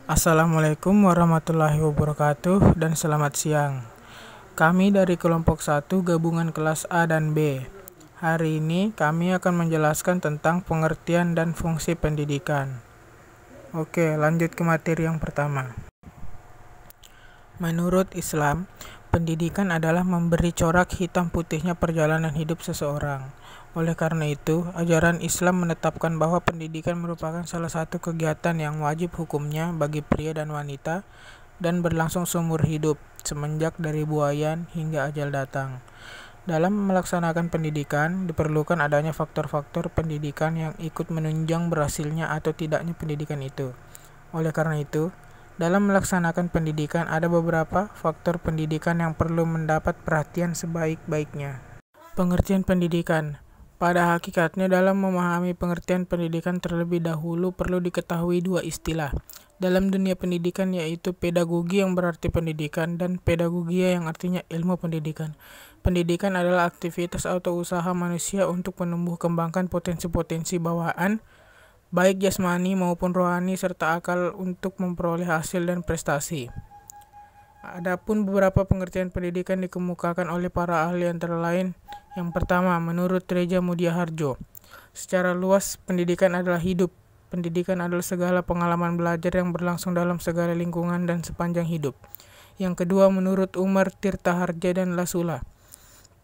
Assalamualaikum warahmatullahi wabarakatuh dan selamat siang. Kami dari kelompok 1 gabungan kelas A dan B. Hari ini kami akan menjelaskan tentang pengertian dan fungsi pendidikan. Oke, lanjut ke materi yang pertama. Menurut Islam, pendidikan adalah memberi corak hitam putihnya perjalanan hidup seseorang. Oleh karena itu, ajaran Islam menetapkan bahwa pendidikan merupakan salah satu kegiatan yang wajib hukumnya bagi pria dan wanita dan berlangsung seumur hidup, semenjak dari buayan hingga ajal datang. Dalam melaksanakan pendidikan, diperlukan adanya faktor-faktor pendidikan yang ikut menunjang berhasilnya atau tidaknya pendidikan itu. Oleh karena itu, dalam melaksanakan pendidikan ada beberapa faktor pendidikan yang perlu mendapat perhatian sebaik-baiknya. Pengertian pendidikan. Pada hakikatnya, dalam memahami pengertian pendidikan terlebih dahulu perlu diketahui dua istilah dalam dunia pendidikan, yaitu pedagogi yang berarti pendidikan dan pedagogia yang artinya ilmu pendidikan. Pendidikan adalah aktivitas atau usaha manusia untuk menumbuh kembangkan potensi-potensi bawaan, baik jasmani maupun rohani serta akal untuk memperoleh hasil dan prestasi. Adapun beberapa pengertian pendidikan dikemukakan oleh para ahli antara lain. Yang pertama, menurut Reja Mudiaharjo, secara luas pendidikan adalah hidup. Pendidikan adalah segala pengalaman belajar yang berlangsung dalam segala lingkungan dan sepanjang hidup. Yang kedua, menurut Umar Tirtaharja dan Lasula,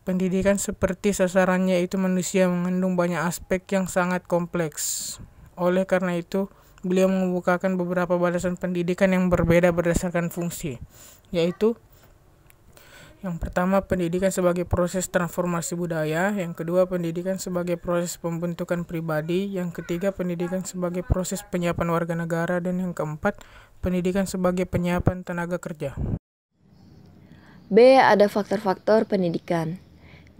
pendidikan seperti sasarannya itu manusia mengandung banyak aspek yang sangat kompleks. Oleh karena itu, beliau mengemukakan beberapa batasan pendidikan yang berbeda berdasarkan fungsi, yaitu yang pertama, pendidikan sebagai proses transformasi budaya. Yang kedua, pendidikan sebagai proses pembentukan pribadi. Yang ketiga, pendidikan sebagai proses penyiapan warga negara. Dan yang keempat, pendidikan sebagai penyiapan tenaga kerja. B. Ada faktor-faktor pendidikan.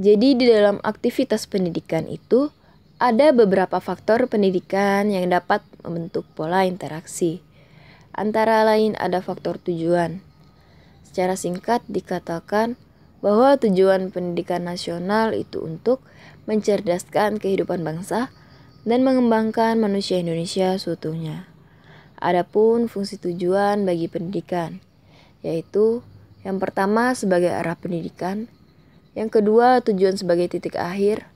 Jadi di dalam aktivitas pendidikan itu ada beberapa faktor pendidikan yang dapat membentuk pola interaksi. Antara lain ada faktor tujuan. Secara singkat dikatakan bahwa tujuan pendidikan nasional itu untuk mencerdaskan kehidupan bangsa dan mengembangkan manusia Indonesia seutuhnya. Adapun fungsi tujuan bagi pendidikan, yaitu yang pertama sebagai arah pendidikan, yang kedua tujuan sebagai titik akhir,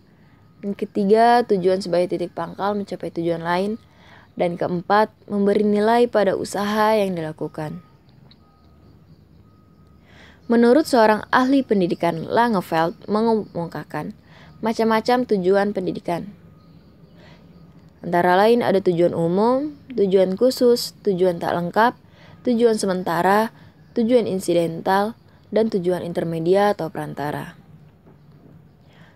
yang ketiga tujuan sebagai titik pangkal mencapai tujuan lain, dan keempat memberi nilai pada usaha yang dilakukan. Menurut seorang ahli pendidikan, Langeveld mengemukakan macam-macam tujuan pendidikan. Antara lain ada tujuan umum, tujuan khusus, tujuan tak lengkap, tujuan sementara, tujuan insidental, dan tujuan intermedia atau perantara.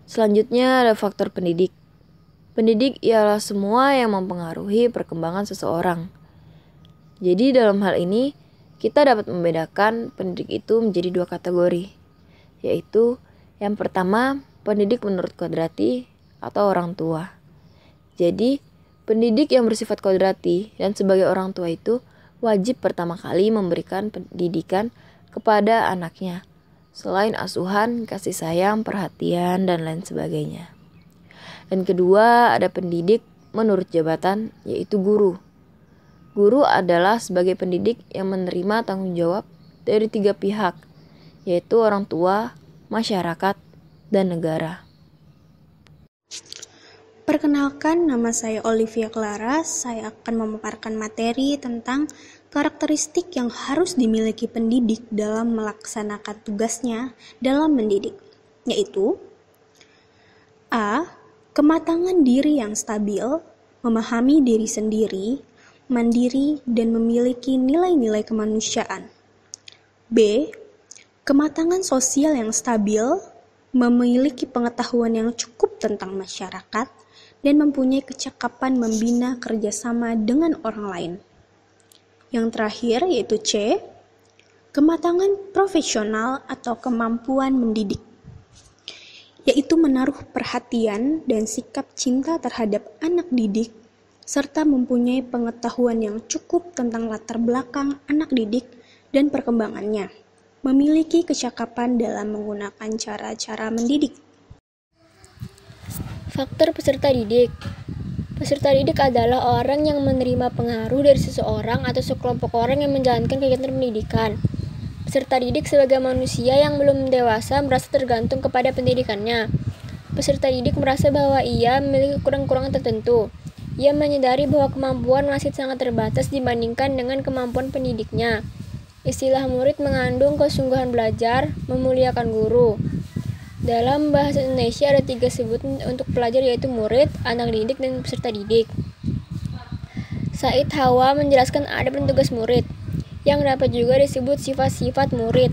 Selanjutnya ada faktor pendidik. Pendidik ialah semua yang mempengaruhi perkembangan seseorang. Jadi dalam hal ini, kita dapat membedakan pendidik itu menjadi dua kategori, yaitu yang pertama, pendidik menurut kodrati atau orang tua. Jadi, pendidik yang bersifat kodrati dan sebagai orang tua itu wajib pertama kali memberikan pendidikan kepada anaknya, selain asuhan, kasih sayang, perhatian, dan lain sebagainya. Dan kedua, ada pendidik menurut jabatan, yaitu guru. Guru adalah sebagai pendidik yang menerima tanggung jawab dari tiga pihak, yaitu orang tua, masyarakat, dan negara. Perkenalkan, nama saya Olivia Clara. Saya akan memaparkan materi tentang karakteristik yang harus dimiliki pendidik dalam melaksanakan tugasnya dalam mendidik, yaitu A. Kematangan diri yang stabil, memahami diri sendiri, mandiri, dan memiliki nilai-nilai kemanusiaan. B. Kematangan sosial yang stabil, memiliki pengetahuan yang cukup tentang masyarakat, dan mempunyai kecakapan membina kerjasama dengan orang lain. Yang terakhir yaitu C. Kematangan profesional atau kemampuan mendidik, yaitu menaruh perhatian dan sikap cinta terhadap anak didik, serta mempunyai pengetahuan yang cukup tentang latar belakang anak didik dan perkembangannya, memiliki kecakapan dalam menggunakan cara-cara mendidik. Faktor peserta didik. Peserta didik adalah orang yang menerima pengaruh dari seseorang atau sekelompok orang yang menjalankan kegiatan pendidikan. Peserta didik sebagai manusia yang belum dewasa merasa tergantung kepada pendidikannya. Peserta didik merasa bahwa ia memiliki kekurangan tertentu. Ia menyadari bahwa kemampuan masih sangat terbatas dibandingkan dengan kemampuan pendidiknya. Istilah murid mengandung kesungguhan belajar, memuliakan guru. Dalam bahasa Indonesia ada 3 sebutan untuk pelajar, yaitu murid, anak didik, dan peserta didik. Said Hawa menjelaskan adab dan tugas murid, yang dapat juga disebut sifat-sifat murid,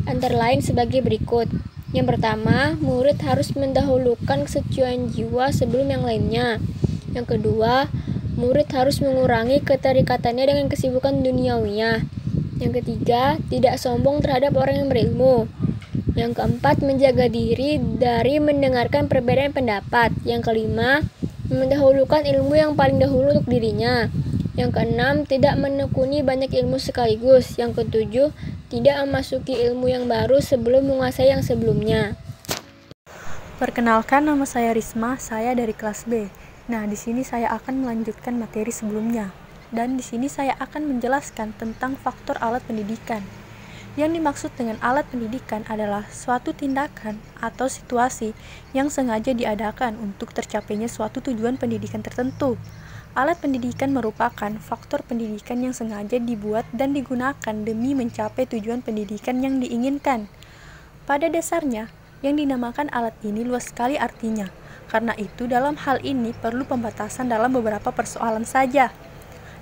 antara lain sebagai berikut. Yang pertama, murid harus mendahulukan kesucian jiwa sebelum yang lainnya. Yang kedua, murid harus mengurangi keterikatannya dengan kesibukan duniawinya. Yang ketiga, tidak sombong terhadap orang yang berilmu. Yang keempat, menjaga diri dari mendengarkan perbedaan pendapat. Yang kelima, mendahulukan ilmu yang paling dahulu untuk dirinya. Yang keenam, tidak menekuni banyak ilmu sekaligus. Yang ketujuh, tidak memasuki ilmu yang baru sebelum menguasai yang sebelumnya. Perkenalkan, nama saya Risma, saya dari kelas B. Nah, di sini saya akan melanjutkan materi sebelumnya. Dan di sini saya akan menjelaskan tentang faktor alat pendidikan. Yang dimaksud dengan alat pendidikan adalah suatu tindakan atau situasi yang sengaja diadakan untuk tercapainya suatu tujuan pendidikan tertentu. Alat pendidikan merupakan faktor pendidikan yang sengaja dibuat dan digunakan demi mencapai tujuan pendidikan yang diinginkan. Pada dasarnya, yang dinamakan alat ini luas sekali artinya. Karena itu, dalam hal ini perlu pembatasan dalam beberapa persoalan saja.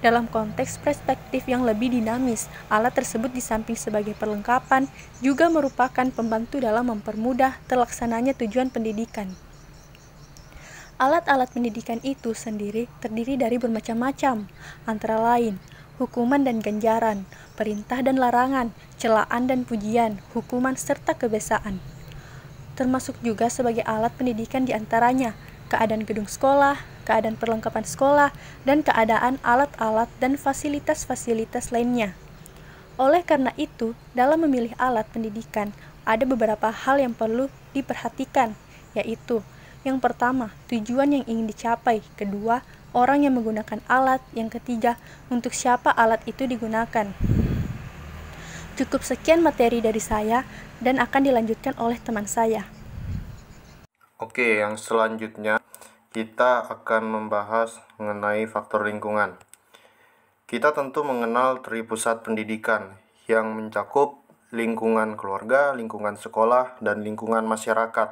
Dalam konteks perspektif yang lebih dinamis, alat tersebut di samping sebagai perlengkapan, juga merupakan pembantu dalam mempermudah terlaksananya tujuan pendidikan. Alat-alat pendidikan itu sendiri terdiri dari bermacam-macam, antara lain, hukuman dan ganjaran, perintah dan larangan, celaan dan pujian, hukuman serta kebiasaan. Termasuk juga sebagai alat pendidikan diantaranya, keadaan gedung sekolah, keadaan perlengkapan sekolah, dan keadaan alat-alat dan fasilitas-fasilitas lainnya. Oleh karena itu, dalam memilih alat pendidikan, ada beberapa hal yang perlu diperhatikan, yaitu yang pertama, tujuan yang ingin dicapai, kedua, orang yang menggunakan alat, yang ketiga, untuk siapa alat itu digunakan. Cukup sekian materi dari saya, dan akan dilanjutkan oleh teman saya. Oke, yang selanjutnya kita akan membahas mengenai faktor lingkungan. Kita tentu mengenal tripusat pendidikan yang mencakup lingkungan keluarga, lingkungan sekolah, dan lingkungan masyarakat.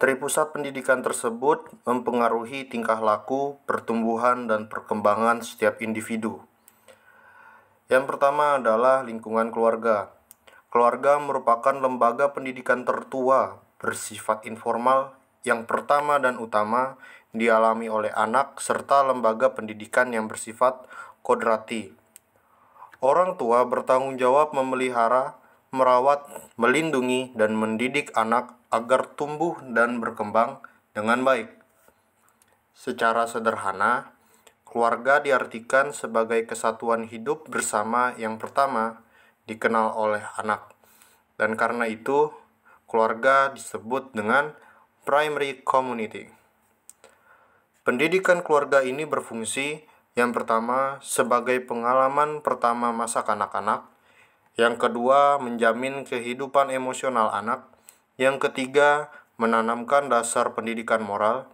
Tripusat pendidikan tersebut mempengaruhi tingkah laku, pertumbuhan, dan perkembangan setiap individu. Yang pertama adalah lingkungan keluarga. Keluarga merupakan lembaga pendidikan tertua bersifat informal yang pertama dan utama dialami oleh anak serta lembaga pendidikan yang bersifat kodrati. Orang tua bertanggung jawab memelihara, merawat, melindungi, dan mendidik anak agar tumbuh dan berkembang dengan baik. Secara sederhana, keluarga diartikan sebagai kesatuan hidup bersama yang pertama dikenal oleh anak. Dan karena itu, keluarga disebut dengan primary community. Pendidikan keluarga ini berfungsi yang pertama sebagai pengalaman pertama masa kanak-kanak, yang kedua menjamin kehidupan emosional anak, yang ketiga menanamkan dasar pendidikan moral,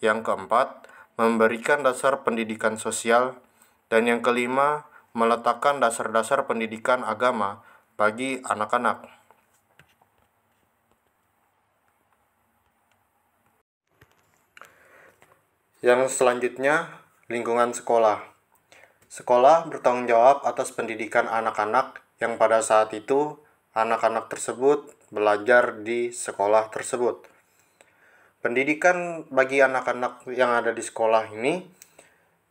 yang keempat memberikan dasar pendidikan sosial, dan yang kelima meletakkan dasar-dasar pendidikan agama bagi anak-anak. Yang selanjutnya, lingkungan sekolah. Sekolah bertanggung jawab atas pendidikan anak-anak yang pada saat itu anak-anak tersebut belajar di sekolah tersebut. Pendidikan bagi anak-anak yang ada di sekolah ini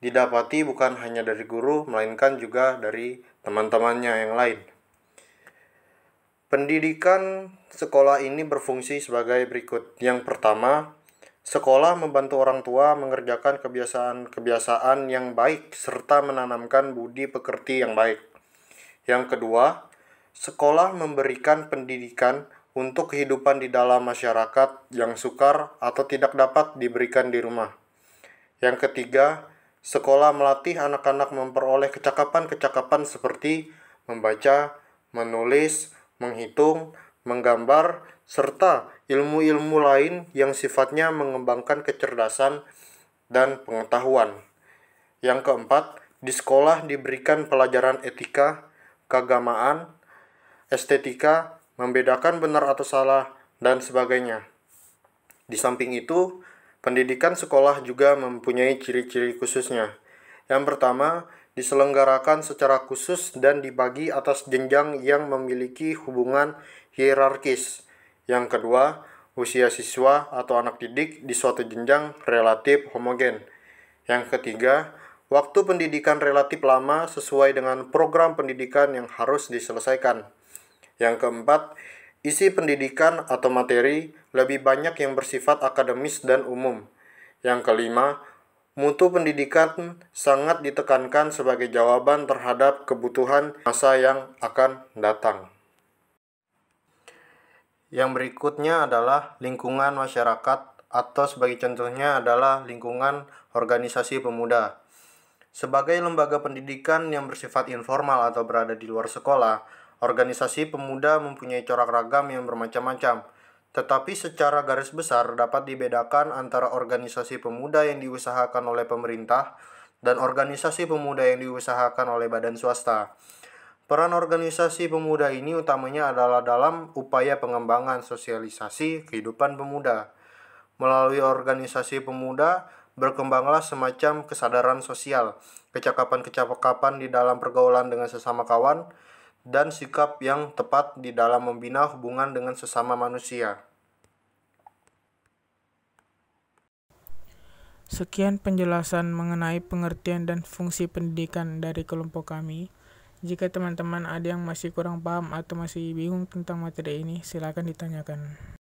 didapati bukan hanya dari guru, melainkan juga dari teman-temannya yang lain. Pendidikan sekolah ini berfungsi sebagai berikut. Yang pertama, sekolah membantu orang tua mengerjakan kebiasaan-kebiasaan yang baik serta menanamkan budi pekerti yang baik. Yang kedua, sekolah memberikan pendidikan untuk kehidupan di dalam masyarakat yang sukar atau tidak dapat diberikan di rumah. Yang ketiga, sekolah melatih anak-anak memperoleh kecakapan-kecakapan seperti membaca, menulis, menghitung, menggambar, serta ilmu-ilmu lain yang sifatnya mengembangkan kecerdasan dan pengetahuan. Yang keempat, di sekolah diberikan pelajaran etika, keagamaan, estetika, membedakan benar atau salah, dan sebagainya. Di samping itu, pendidikan sekolah juga mempunyai ciri-ciri khususnya. Yang pertama, diselenggarakan secara khusus dan dibagi atas jenjang yang memiliki hubungan hierarkis. Yang kedua, usia siswa atau anak didik di suatu jenjang relatif homogen. Yang ketiga, waktu pendidikan relatif lama sesuai dengan program pendidikan yang harus diselesaikan. Yang keempat, isi pendidikan atau materi lebih banyak yang bersifat akademis dan umum. Yang kelima, mutu pendidikan sangat ditekankan sebagai jawaban terhadap kebutuhan masa yang akan datang. Yang berikutnya adalah lingkungan masyarakat atau sebagai contohnya adalah lingkungan organisasi pemuda. Sebagai lembaga pendidikan yang bersifat informal atau berada di luar sekolah, organisasi pemuda mempunyai corak ragam yang bermacam-macam. Tetapi secara garis besar dapat dibedakan antara organisasi pemuda yang diusahakan oleh pemerintah dan organisasi pemuda yang diusahakan oleh badan swasta. Peran organisasi pemuda ini utamanya adalah dalam upaya pengembangan sosialisasi kehidupan pemuda. Melalui organisasi pemuda, berkembanglah semacam kesadaran sosial, kecakapan-kecakapan di dalam pergaulan dengan sesama kawan, dan sikap yang tepat di dalam membina hubungan dengan sesama manusia. Sekian penjelasan mengenai pengertian dan fungsi pendidikan dari kelompok kami. Jika teman-teman ada yang masih kurang paham atau masih bingung tentang materi ini, silakan ditanyakan.